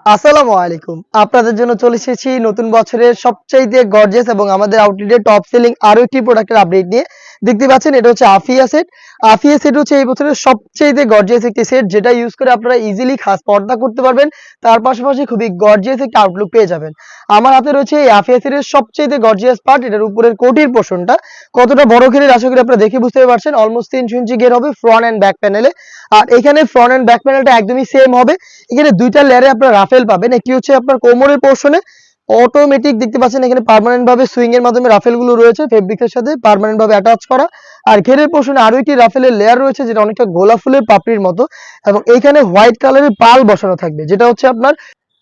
আসসালামু আলাইকুম। আপনাদের জন্য চলে এসেছি নতুন বছরের সবচাইতে গর্জিয়াস এবং আমাদের আউটলেটের টপ সেলিং আরো একটি প্রোডাক্টের আপডেট নিয়ে। দেখতে পাচ্ছেন এটা হচ্ছে আফিয়া সেট। আফিয়া সেট হচ্ছে এই বছরের সবচাইতে গর্জিয়াস একটি সেট, যেটা ইউজ করে আপনারা ইজিলি খাস পর্দা করতে পারবেন। তার পাশাপাশি খুবই গর্জিয়াস একটা আউটলুক পেয়ে যাবেন। আমার হাতে রয়েছে এই আফিয়া সেটের সবচাইতে গর্জিয়াস পার্ট, এটার উপরের কোটির পোর্শনটা কতটা বড় ঘেরের আশা করি আপনারা দেখে বুঝতে পারছেন। অলমোস্ট 3 ইঞ্চি ঘের হবে ফ্রন্ট এন্ড ব্যাক প্যানেলে। আর এখানে ফ্রন্ট এন্ড ব্যাক প্যানেলটা একদমই সেম হবে। এখানে দুইটা লেয়ারে আপনার রাফেল পাবেন। একটি হচ্ছে আপনার কোমরের পোর্শনে অটোমেটিক, দেখতে পাচ্ছেন এখানে পার্মানেন্ট ভাবে সুইং এর মাধ্যমে রাফেল গুলো রয়েছে ফেব্রিকের সাথে পার্মানেন্ট ভাবে অ্যাটাচ করা। আর ঘেরের পোর্শনে আরো একটি রাফেলের লেয়ার রয়েছে, যেটা অনেকটা গোলাপ ফুলের পাপড়ির মতো, এবং এইখানে হোয়াইট কালারের পাল বসানো থাকবে, যেটা হচ্ছে আপনার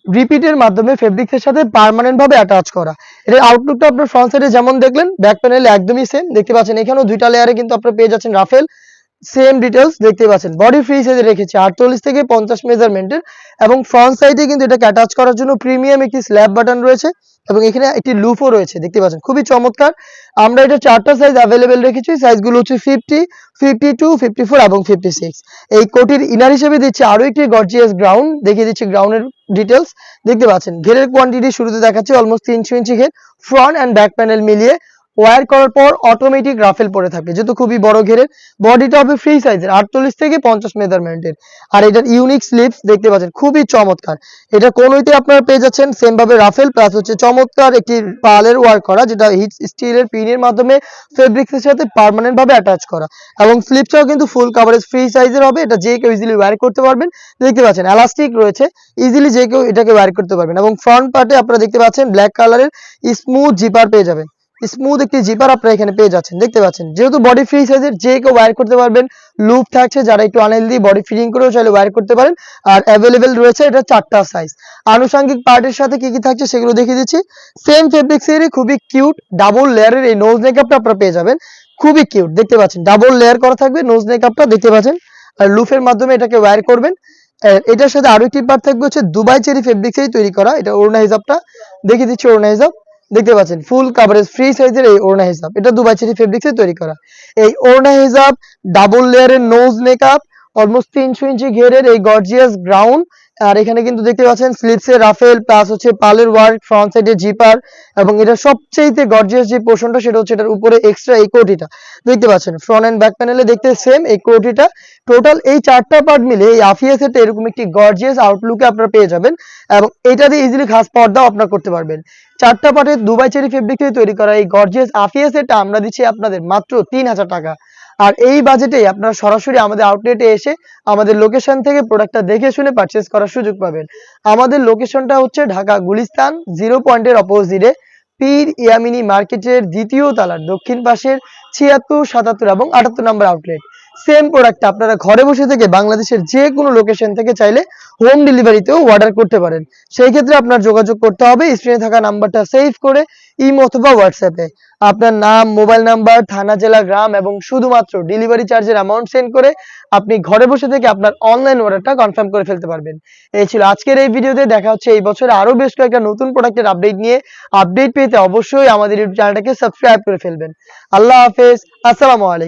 রিপিটের মাধ্যমে ফেব্রিক্সের সাথে পার্মানেন্ট ভাবে অ্যাটাচ করা। এর আউটলুকটা আপনার ফ্রন্ট সাইডে যেমন দেখলেন, ব্যাক প্যানেলে একদমই সেম। দেখতে পাচ্ছেন এখানেও দুইটা লেয়ারে কিন্তু আপনারা পেয়ে যাচ্ছেন রাফেল। সেম ডিটেলস দেখতে পাচ্ছেন। বডি ফ্রি সাইজে রেখেছি 48 থেকে 50 মেজারমেন্টের, এবং ফ্রন্ট সাইডে কিন্তু এটাকে অ্যাটাচ করার জন্য প্রিমিয়াম একটি স্ল্যাব বাটন রয়েছে, এবং এখানে একটি লুপও রয়েছে। দেখতে পাচ্ছেন খুবই চমৎকার। আমরা এটা চারটা সাইজ অ্যাভেলেবেল রেখেছি। সাইজগুলো হচ্ছে 50, 52, 54 এবং 56। এই কোটির ইনার হিসেবে দিচ্ছি আরো একটি গর্জিয়াস গ্রাউন্ড, দেখিয়ে দিচ্ছি গ্রাউন্ডের ডিটেলস। দেখতে পাচ্ছেন ঘেরের কোয়ান্টিটি শুরুতে দেখাচ্ছি অলমোস্ট 300 ইঞ্চি ঘের, ফ্রন্ট অ্যান্ড ব্যাক প্যানেল মিলিয়ে। ওয়্যার করার পর অটোমেটিক রাফেল পরে থাকবে, যেহেতু খুবই বড় ঘেরের। বডিটা হবে ফ্রি সাইজের 48 থেকে 50 মেজারমেন্টের। আর এটার ইউনিক স্লিপস দেখতে পাচ্ছেন খুবই চমৎকার। এটা কোনোইতে আপনারা পেয়ে যাচ্ছেন সেম ভাবে রাফেল, প্লাস হচ্ছে চমৎকার একটি পালের ওয়ার্ক করা, যেটা হিট স্টিলের পিনের মাধ্যমে ফেব্রিক্সের সাথে পার্মানেন্ট ভাবে অ্যাটাচ করা। এবং স্লিপসটাও কিন্তু ফুল কাভারেজ ফ্রি সাইজের হবে। এটা যে কেউ ইজিলি ওয়্যার করতে পারবেন। দেখতে পাচ্ছেন এলাস্টিক রয়েছে, ইজিলি যে কেউ এটাকে ওয়্যার করতে পারবেন। এবং ফ্রন্ট পার্টে আপনারা দেখতে পাচ্ছেন ব্ল্যাক কালারের স্মুথ জিপার পেয়ে যাবেন। স্মুথ একটি জিপার আপনারা এখানে পেয়ে যাচ্ছেন। দেখতে পাচ্ছেন যেহেতু বডি ফ্রি সাইজের, যে কেউ ওয়্যার করতে পারবেন। লুপ থাকছে, যারা একটু আনহেলদি বডি ফিটিং করেও চাইলে ওয়্যার করতে পারেন। আর অ্যাভেলেবেল রয়েছে এটা চারটা সাইজ। আনুষঙ্গিক পার্টের সাথে কি কি থাকছে সেগুলো দেখিয়ে দিচ্ছি। সেম ফেব্রিক্সেরই খুবই কিউট ডাবল লেয়ারের এই নোজ মেকআপটা আপনারা পেয়ে যাবেন। খুবই কিউট, দেখতে পাচ্ছেন ডাবল লেয়ার করা থাকবে নোজ মেকআপটা, দেখতে পাচ্ছেন। আর লুফের মাধ্যমে এটাকে ওয়্যার করবেন। এটার সাথে আরো একটি পার্ট থাকবে হচ্ছে দুবাই চেরি ফেব্রিক্সেরই তৈরি করা। এটা ওড়না হিসাবটা দেখিয়ে দিচ্ছি। ওড়না হিসাব দেখতে পাচ্ছেন ফুল কাভারেজ ফ্রি সাইজের এই ওড়না হিসাব, এটা দুবাই চেরি ফেব্রিক্সে তৈরি করা। এই ওড়না হিসাব, ডাবল লেয়ারের নোজ মেকআপ, অলমোস্ট 300 ইঞ্চি ঘেরের এই গর্জিয়াস গ্রাউন্ড। আর এখানে কিন্তু দেখতে পাচ্ছেন স্লিপসে রাফেল, প্লাস হচ্ছে পালের ওয়ার্ক, ফ্রন্ট সাইডে জিপার, এবং এটা সবচেয়ে গর্জিয়াস যে পোর্শনটা সেটা হচ্ছে এটার উপরে এক্সট্রা এই কোটিটা। দেখতে পাচ্ছেন ফ্রন্ট এন্ড ব্যাক প্যানেলে দেখতে সেম এই কোটিটা। টোটাল এই চারটা পার্ট মিলে এই আফিয়া সেটে এরকম একটি গর্জিয়াস আউটলুকে আপনারা পেয়ে যাবেন, এবং এটা দিয়ে ইজিলি খাস পর্দাও আপনারা করতে পারবেন। চারটা পার্টের দুবাই চেরি ফেব্রিক দিয়ে তৈরি করা এই গর্জিয়াস আফিয়া সেটটা আমরা দিচ্ছি আপনাদের মাত্র 3000 টাকা। আর এই বাজেটে আপনারা সরাসরি আমাদের আউটলেটে এসে আমাদের লোকেশন থেকে প্রোডাক্টটা দেখে শুনে পারচেজ করার সুযোগ পাবেন। আমাদের লোকেশনটা হচ্ছে ঢাকা গুলিস্তান 0 পয়েন্টের অপোজিটে, পীর ইয়ামিনী মার্কেটের দ্বিতীয় তলার দক্ষিণ পাশের 76, 77 এবং 78 নম্বর আউটলেট। সেম প্রোডাক্টটা আপনারা ঘরে বসে থেকে বাংলাদেশের যে কোনো লোকেশন থেকে চাইলে হোম ডেলিভারিতেও অর্ডার করতে পারেন। সেই ক্ষেত্রে আপনার যোগাযোগ করতে হবে স্ক্রিনে থাকা নাম্বারটা সেভ করে ইমো অথবা হোয়াটসঅ্যাপে আপনার নাম, মোবাইল নাম্বার, থানা, জেলা, গ্রাম এবং শুধুমাত্র ডেলিভারি চার্জের অ্যামাউন্ট সেন্ড করে আপনি ঘরে বসে থেকে আপনার অনলাইন অর্ডারটা কনফার্ম করে ফেলতে পারবেন। এই ছিল আজকের এই ভিডিওতে। দেখা হচ্ছে এই বছর আরো বেশ কয়েকটা নতুন প্রোডাক্টের আপডেট নিয়ে। আপডেট পেতে অবশ্যই আমাদের ইউটিউব চ্যানেলটাকে সাবস্ক্রাইব করে ফেলবেন। আল্লাহ হাফেজ, আসসালামু আলাইকুম।